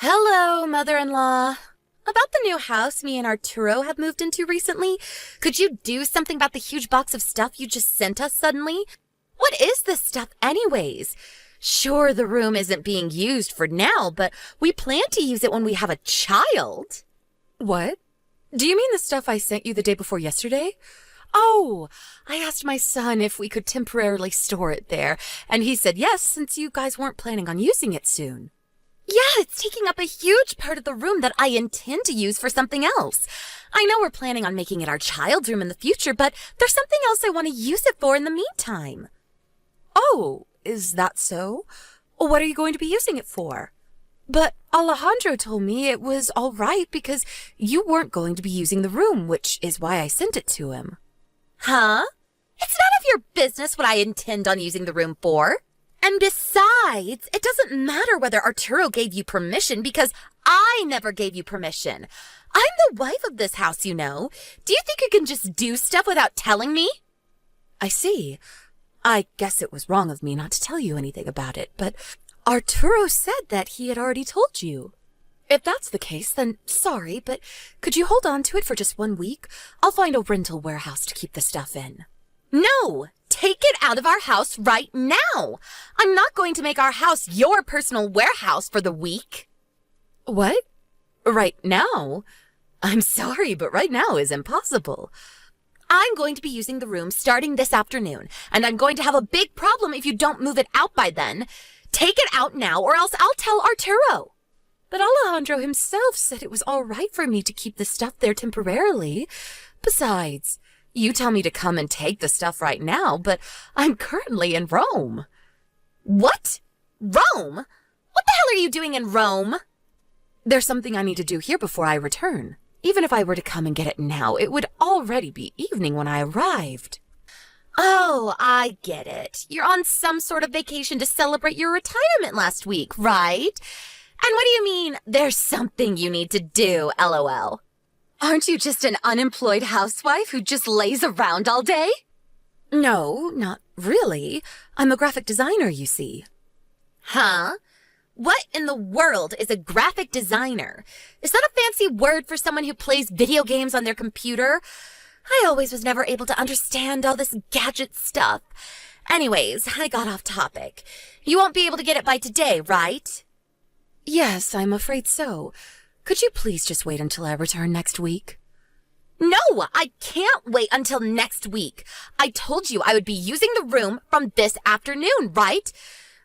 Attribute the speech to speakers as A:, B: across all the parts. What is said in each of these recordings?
A: Hello, mother-in-law. About the new house me and Arturo have moved into recently, could you do something about the huge box of stuff you just sent us suddenly? What is this stuff anyways? Sure, the room isn't being used for now, but we plan to use it when we have a child.
B: What? Do you mean the stuff I sent you the day before yesterday? Oh, I asked my son if we could temporarily store it there, and he said yes, since you guys weren't planning on using it soon.
A: Yeah, it's taking up a huge part of the room that I intend to use for something else. I know we're planning on making it our child's room in the future, but there's something else I want to use it for in the meantime.
B: Oh, is that so? What are you going to be using it for? But Alejandro told me it was all right because you weren't going to be using the room, which is why I sent it to him.
A: Huh? It's none of your business what I intend on using the room for. And besides, it doesn't matter whether Arturo gave you permission because I never gave you permission. I'm the wife of this house, you know. Do you think you can just do stuff without telling me?
B: I see. I guess it was wrong of me not to tell you anything about it, but Arturo said that he had already told you. If that's the case, then sorry, but could you hold on to it for just 1 week? I'll find a rental warehouse to keep the stuff in.
A: No! Take it out of our house right now! I'm not going to make our house your personal warehouse for the week.
B: What? Right now? I'm sorry, but right now is impossible.
A: I'm going to be using the room starting this afternoon, and I'm going to have a big problem if you don't move it out by then. Take it out now, or else I'll tell Arturo.
B: But Alejandro himself said it was all right for me to keep the stuff there temporarily. Besides, you tell me to come and take the stuff right now, but I'm currently in Rome.
A: What? Rome? What the hell are you doing in Rome?
B: There's something I need to do here before I return. Even if I were to come and get it now, it would already be evening when I arrived.
A: Oh, I get it. You're on some sort of vacation to celebrate your retirement last week, right? And what do you mean, there's something you need to do, LOL? Aren't you just an unemployed housewife who just lays around all day?
B: No, not really. I'm a graphic designer, you see.
A: Huh? What in the world is a graphic designer? Is that a fancy word for someone who plays video games on their computer? I always was never able to understand all this gadget stuff. Anyways, I got off topic. You won't be able to get it by today, right?
B: Yes, I'm afraid so. Could you please just wait until I return next week?
A: No, I can't wait until next week. I told you I would be using the room from this afternoon, right?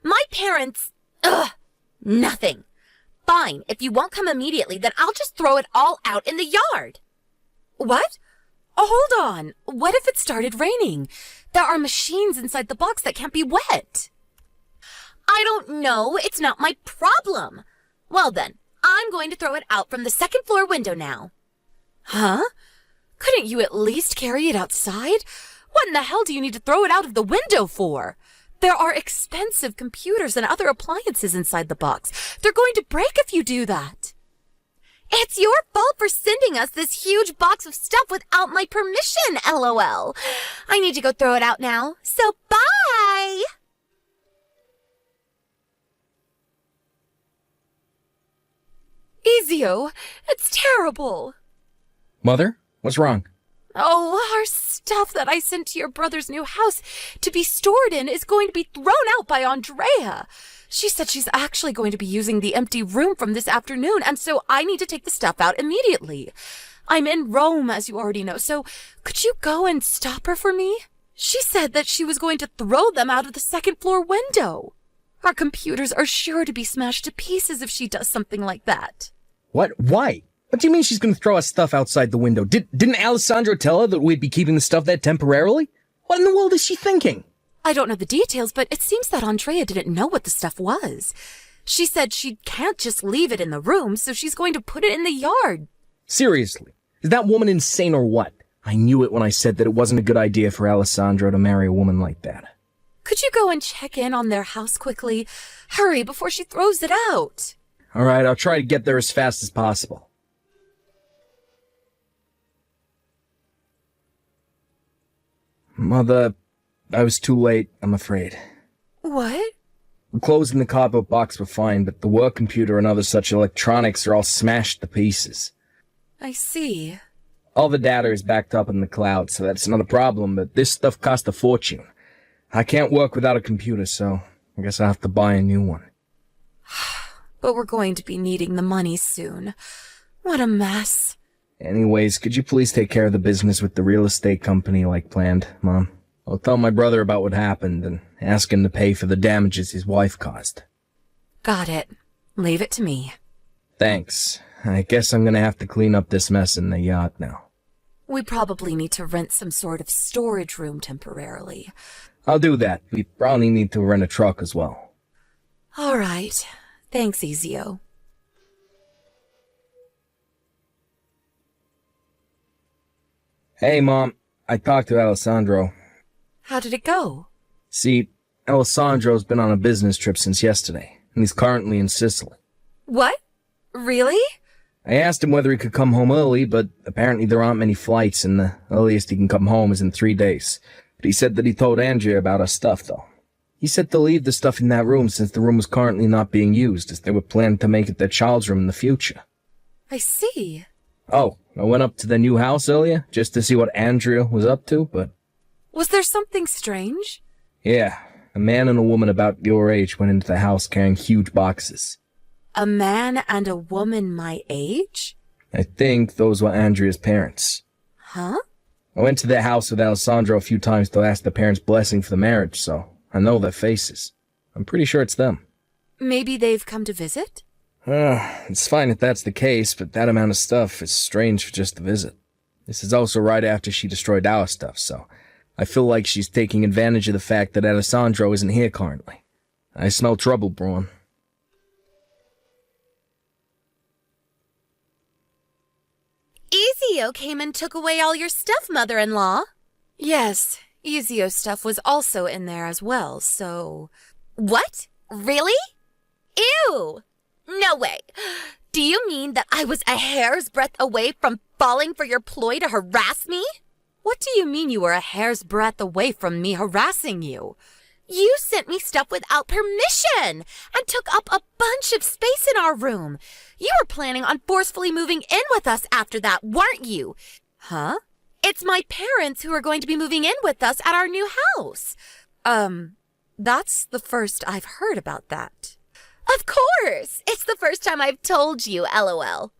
A: My parents... Nothing. Fine, if you won't come immediately, then I'll just throw it all out in the yard.
B: What? Oh, hold on. What if it started raining? There are machines inside the box that can't be wet.
A: I don't know. It's not my problem. Well then, I'm going to throw it out from the second floor window now.
B: Huh? Couldn't you at least carry it outside? What in the hell do you need to throw it out of the window for? There are expensive computers and other appliances inside the box. They're going to break if you do that.
A: It's your fault for sending us this huge box of stuff without my permission, LOL. I need to go throw it out now, so bye!
B: Ezio, it's terrible.
C: Mother, what's wrong?
B: Oh, our stuff that I sent to your brother's new house to be stored in is going to be thrown out by Andrea. She said she's actually going to be using the empty room from this afternoon, and so I need to take the stuff out immediately. I'm in Rome, as you already know, so could you go and stop her for me? She said that she was going to throw them out of the second floor window. Our computers are sure to be smashed to pieces if she does something like that.
C: What? Why? What do you mean she's gonna throw us stuff outside the window? Didn't Alessandro tell her that we'd be keeping the stuff there temporarily? What in the world is she thinking?
B: I don't know the details, but it seems that Andrea didn't know what the stuff was. She said she can't just leave it in the room, so she's going to put it in the yard.
C: Seriously, is that woman insane or what? I knew it when I said that it wasn't a good idea for Alessandro to marry a woman like that.
B: Could you go and check in on their house quickly? Hurry, before she throws it out.
C: Alright, I'll try to get there as fast as possible. Mother, I was too late, I'm afraid.
B: What?
C: The clothes in the cardboard box were fine, but the work computer and other such electronics are all smashed to pieces.
B: I see.
C: All the data is backed up in the cloud, so that's not a problem, but this stuff cost a fortune. I can't work without a computer, so I guess I'll have to buy a new one.
B: But we're going to be needing the money soon. What a mess.
C: Anyways, could you please take care of the business with the real estate company like planned, Mom? I'll tell my brother about what happened and ask him to pay for the damages his wife caused.
B: Got it. Leave it to me.
C: Thanks. I guess I'm gonna have to clean up this mess in the yacht now.
B: We probably need to rent some sort of storage room temporarily.
C: I'll do that. We probably need to rent a truck as well.
B: All right. Thanks, Ezio.
C: Hey, Mom. I talked to Alessandro.
B: How did it go?
C: See, Alessandro's been on a business trip since yesterday, and he's currently in Sicily.
B: What? Really?
C: I asked him whether he could come home early, but apparently there aren't many flights, and the earliest he can come home is in 3 days. But he said that he told Andrea about our stuff, though. He said to leave the stuff in that room since the room was currently not being used, as they were planning to make it their child's room in the future.
B: I see.
C: Oh, I went up to the new house earlier, just to see what Andrea was up to, but...
B: Was there something strange?
C: Yeah, a man and a woman about your age went into the house carrying huge boxes.
B: A man and a woman my age?
C: I think those were Andrea's parents.
B: Huh?
C: I went to their house with Alessandro a few times to ask the parents' blessing for the marriage, so I know their faces. I'm pretty sure it's them.
B: Maybe they've come to visit?
C: It's fine if that's the case, but that amount of stuff is strange for just a visit. This is also right after she destroyed our stuff, so I feel like she's taking advantage of the fact that Alessandro isn't here currently. I smell trouble brewing.
A: Ezio came and took away all your stuff, mother-in-law.
B: Yes, Ezio's stuff was also in there as well, so...
A: What? Really? Ew! No way. Do you mean that I was a hair's breadth away from falling for your ploy to harass me?
B: What do you mean you were a hair's breadth away from me harassing you?
A: You sent me stuff without permission and took up a bunch of space in our room. You were planning on forcefully moving in with us after that, weren't you?
B: Huh?
A: It's my parents who are going to be moving in with us at our new house.
B: That's the first I've heard about that.
A: Of course! It's the first time I've told you, LOL.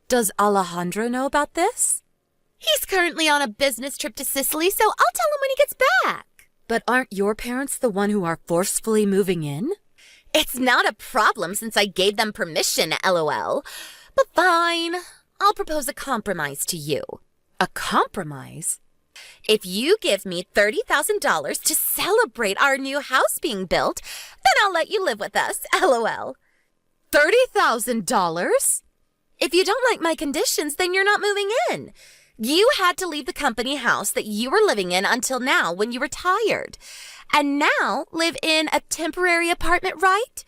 B: Does Alejandro know about this?
A: He's currently on a business trip to Sicily, so I'll tell him when he gets back.
B: But aren't your parents the one who are forcefully moving in?
A: It's not a problem since I gave them permission, LOL. But fine, I'll propose a compromise to you.
B: A compromise?
A: If you give me $30,000 to celebrate our new house being built, then I'll let you live with us, LOL.
B: $30,000?
A: If you don't like my conditions, then you're not moving in. You had to leave the company house that you were living in until now when you retired. And now live in a temporary apartment, right?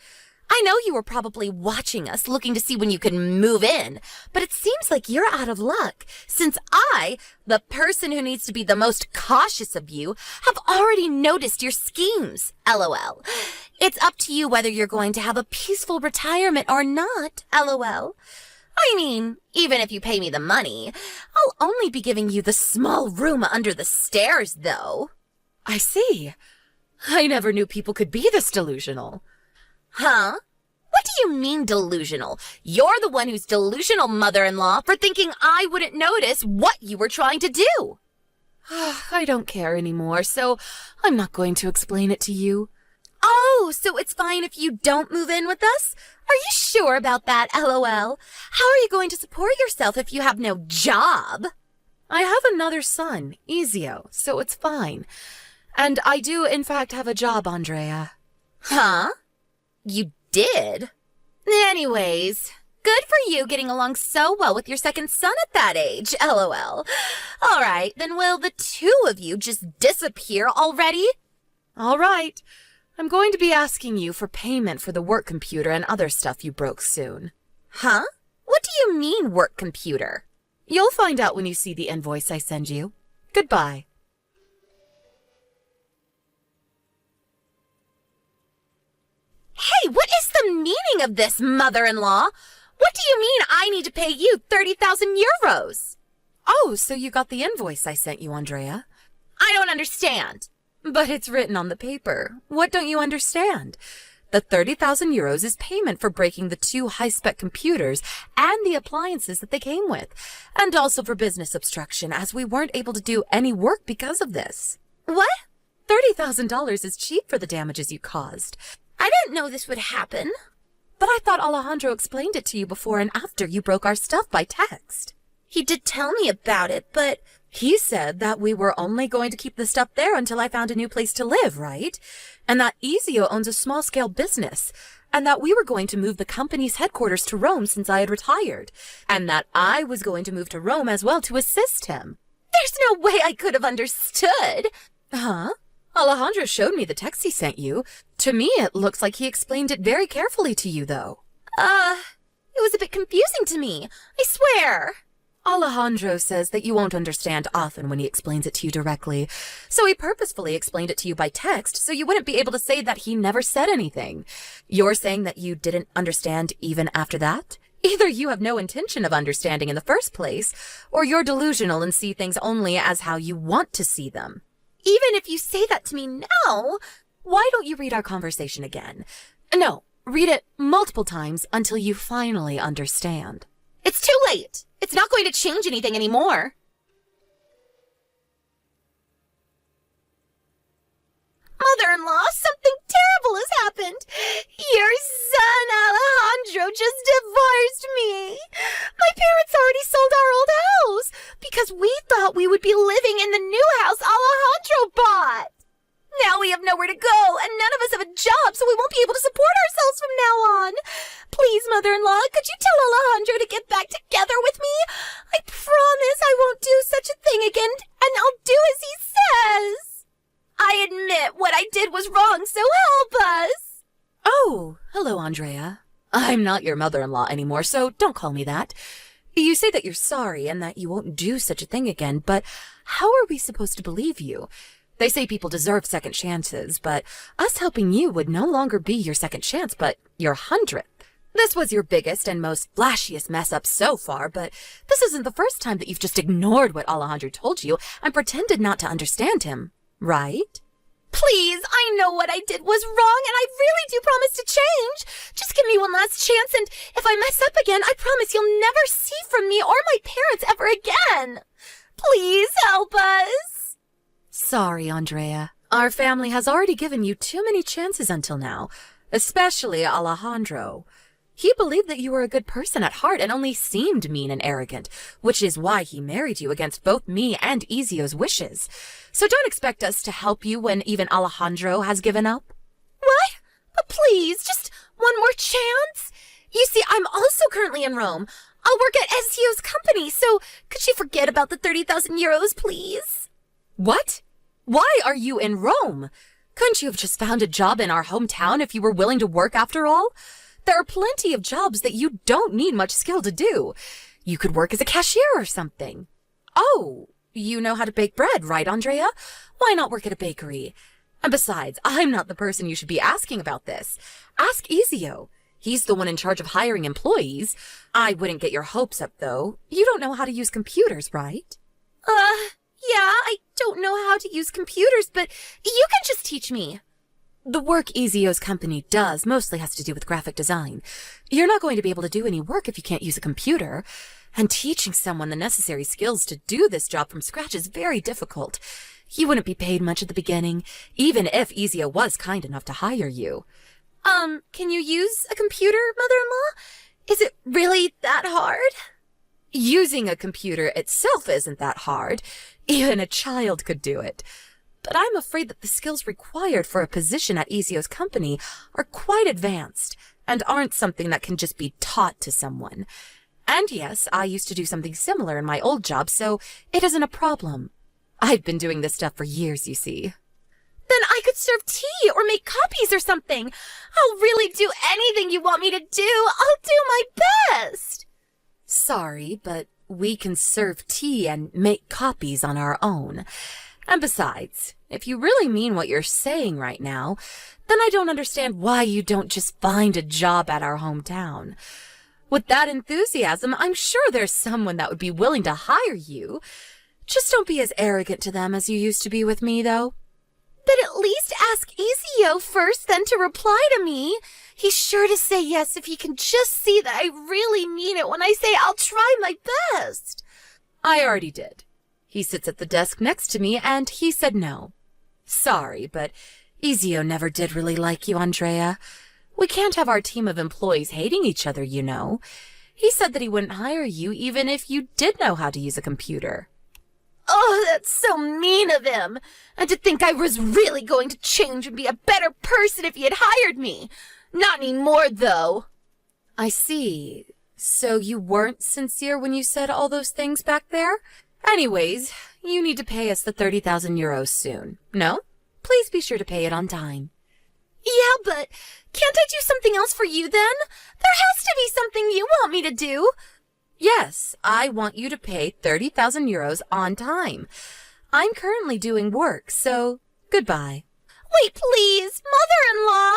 A: I know you were probably watching us, looking to see when you could move in, but it seems like you're out of luck, since I, the person who needs to be the most cautious of you, have already noticed your schemes, LOL. It's up to you whether you're going to have a peaceful retirement or not, LOL. I mean, even if you pay me the money, I'll only be giving you the small room under the stairs, though.
B: I see. I never knew people could be this delusional.
A: Huh? What do you mean delusional? You're the one who's delusional, mother-in-law, for thinking I wouldn't notice what you were trying to do.
B: I don't care anymore, so I'm not going to explain it to you.
A: Oh, so it's fine if you don't move in with us? Are you sure about that, LOL? How are you going to support yourself if you have no job?
B: I have another son, Ezio, so it's fine. And I do, in fact, have a job, Andrea.
A: Huh? You did? Anyways, good for you getting along so well with your second son at that age, LOL. All right, then will the two of you just disappear already?
B: All right. I'm going to be asking you for payment for the work computer and other stuff you broke soon.
A: Huh? What do you mean, work computer?
B: You'll find out when you see the invoice I send you. Goodbye.
A: Hey, what is the meaning of this, mother-in-law? What do you mean I need to pay you 30,000 euros?
B: Oh, so you got the invoice I sent you, Andrea.
A: I don't understand.
B: But it's written on the paper. What don't you understand? The 30,000 euros is payment for breaking the 2 high-spec computers and the appliances that they came with, and also for business obstruction, as we weren't able to do any work because of this.
A: What?
B: $30,000 is cheap for the damages you caused.
A: I didn't know this would happen.
B: But I thought Alejandro explained it to you before and after you broke our stuff by text.
A: He did tell me about it, but
B: he said that we were only going to keep the stuff there until I found a new place to live, right? And that Ezio owns a small-scale business, and that we were going to move the company's headquarters to Rome since I had retired, and that I was going to move to Rome as well to assist him.
A: There's no way I could have understood.
B: Huh? Alejandro showed me the text he sent you. To me, it looks like he explained it very carefully to you, though.
A: It was a bit confusing to me, I swear.
B: Alejandro says that you won't understand often when he explains it to you directly, so he purposefully explained it to you by text so you wouldn't be able to say that he never said anything. You're saying that you didn't understand even after that? Either you have no intention of understanding in the first place, or you're delusional and see things only as how you want to see them.
A: Even if you say that to me now,
B: why don't you read our conversation again? No, read it multiple times until you finally understand.
A: It's too late. It's not going to change anything anymore. Mother-in-law, something terrible has happened. Your son, Alejandro, just divorced me. My parents already sold our old house because we thought we would be living in the new house Alejandro bought. Now we have nowhere to go, and none of us have a job, so we won't be able to support ourselves from now on. Please, mother-in-law, could you tell Alejandro to get back together with me? I promise I won't do such a thing again, and I'll do as he says. I admit what I did was wrong, so help us.
B: Oh, hello, Andrea. I'm not your mother-in-law anymore, so don't call me that. You say that you're sorry and that you won't do such a thing again, but how are we supposed to believe you? They say people deserve second chances, but us helping you would no longer be your second chance, but your 100th. This was your biggest and most flashiest mess-up so far, but this isn't the first time that you've just ignored what Alejandro told you and pretended not to understand him, right?
A: Please, I know what I did was wrong, and I really do promise to change. Just give me one last chance, and if I mess up again, I promise you'll never see from me or my parents ever again. Please help us.
B: Sorry, Andrea. Our family has already given you too many chances until now, especially Alejandro. He believed that you were a good person at heart and only seemed mean and arrogant, which is why he married you against both me and Ezio's wishes. So don't expect us to help you when even Alejandro has given up.
A: What? But please, just one more chance? You see, I'm also currently in Rome. I'll work at Ezio's company, so could you forget about the 30,000 euros, please?
B: What? Why are you in Rome? Couldn't you have just found a job in our hometown if you were willing to work after all? There are plenty of jobs that you don't need much skill to do. You could work as a cashier or something. Oh, you know how to bake bread, right, Andrea? Why not work at a bakery? And besides, I'm not the person you should be asking about this. Ask Ezio. He's the one in charge of hiring employees. I wouldn't get your hopes up, though. You don't know how to use computers, right?
A: Yeah, I don't know how to use computers, but you can just teach me.
B: The work Ezio's company does mostly has to do with graphic design. You're not going to be able to do any work if you can't use a computer. And teaching someone the necessary skills to do this job from scratch is very difficult. You wouldn't be paid much at the beginning, even if Ezio was kind enough to hire you.
A: Can you use a computer, mother-in-law? Is it really that hard?
B: Using a computer itself isn't that hard. Even a child could do it. But I'm afraid that the skills required for a position at Ezio's company are quite advanced and aren't something that can just be taught to someone. And yes, I used to do something similar in my old job, so it isn't a problem. I've been doing this stuff for years, you see.
A: Then I could serve tea or make copies or something. I'll really do anything you want me to do. I'll do my best.
B: Sorry, but we can serve tea and make copies on our own. And besides, if you really mean what you're saying right now, then I don't understand why you don't just find a job at our hometown. With that enthusiasm, I'm sure there's someone that would be willing to hire you. Just don't be as arrogant to them as you used to be with me, though.
A: But at least ask Ezio first, then to reply to me. He's sure to say yes if he can just see that I really mean it when I say I'll try my best.
B: I already did. He sits at the desk next to me, and he said no. Sorry, but Ezio never did really like you, Andrea. We can't have our team of employees hating each other, you know. He said that he wouldn't hire you even if you did know how to use a computer.
A: Oh, that's so mean of him. And to think I was really going to change and be a better person if he had hired me. Not anymore, though.
B: I see. So you weren't sincere when you said all those things back there? Anyways, you need to pay us the 30,000 euros soon. No? Please be sure to pay it on time.
A: Yeah, but can't I do something else for you then? There has to be something you want me to do.
B: Yes, I want you to pay 30,000 euros on time. I'm currently doing work, so goodbye.
A: Wait, please, mother-in-law.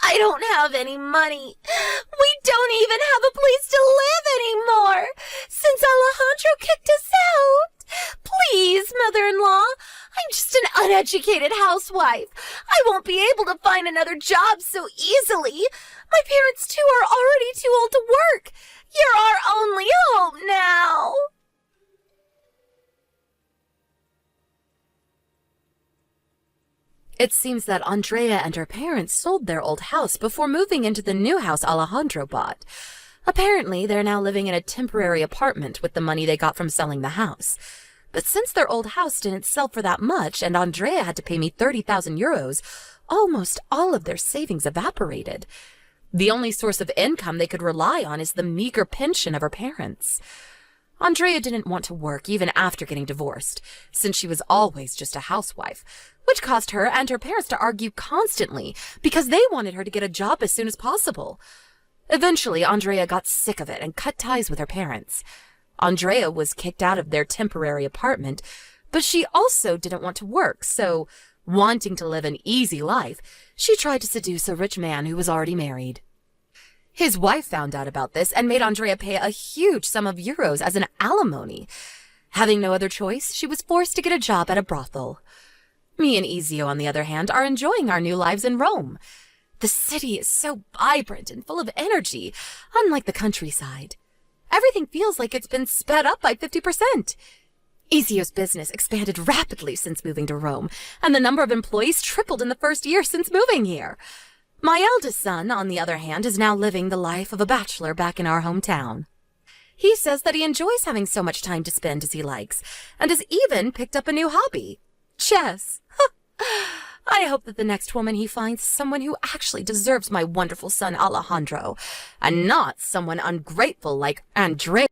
A: I don't have any money. We don't even have a place to live anymore since Alejandro kicked us out. Please, mother-in-law, I'm just an uneducated housewife. I won't be able to find another job so easily. My parents, too, are already too old to work. You're our only hope now.
B: It seems that Andrea and her parents sold their old house before moving into the new house Alejandro bought. Apparently, they're now living in a temporary apartment with the money they got from selling the house. But since their old house didn't sell for that much and Andrea had to pay me 30,000 euros, almost all of their savings evaporated. The only source of income they could rely on is the meager pension of her parents. Andrea didn't want to work even after getting divorced, since she was always just a housewife, which caused her and her parents to argue constantly because they wanted her to get a job as soon as possible. Eventually, Andrea got sick of it and cut ties with her parents. Andrea was kicked out of their temporary apartment, but she also didn't want to work, so, wanting to live an easy life, she tried to seduce a rich man who was already married. His wife found out about this and made Andrea pay a huge sum of euros as an alimony. Having no other choice, she was forced to get a job at a brothel. Me and Ezio, on the other hand, are enjoying our new lives in Rome. The city is so vibrant and full of energy, unlike the countryside. Everything feels like it's been sped up by 50%. Ezio's business expanded rapidly since moving to Rome, and the number of employees tripled in the first year since moving here. My eldest son, on the other hand, is now living the life of a bachelor back in our hometown. He says that he enjoys having so much time to spend as he likes, and has even picked up a new hobby: chess. I hope that the next woman he finds is someone who actually deserves my wonderful son Alejandro, and not someone ungrateful like Andrea.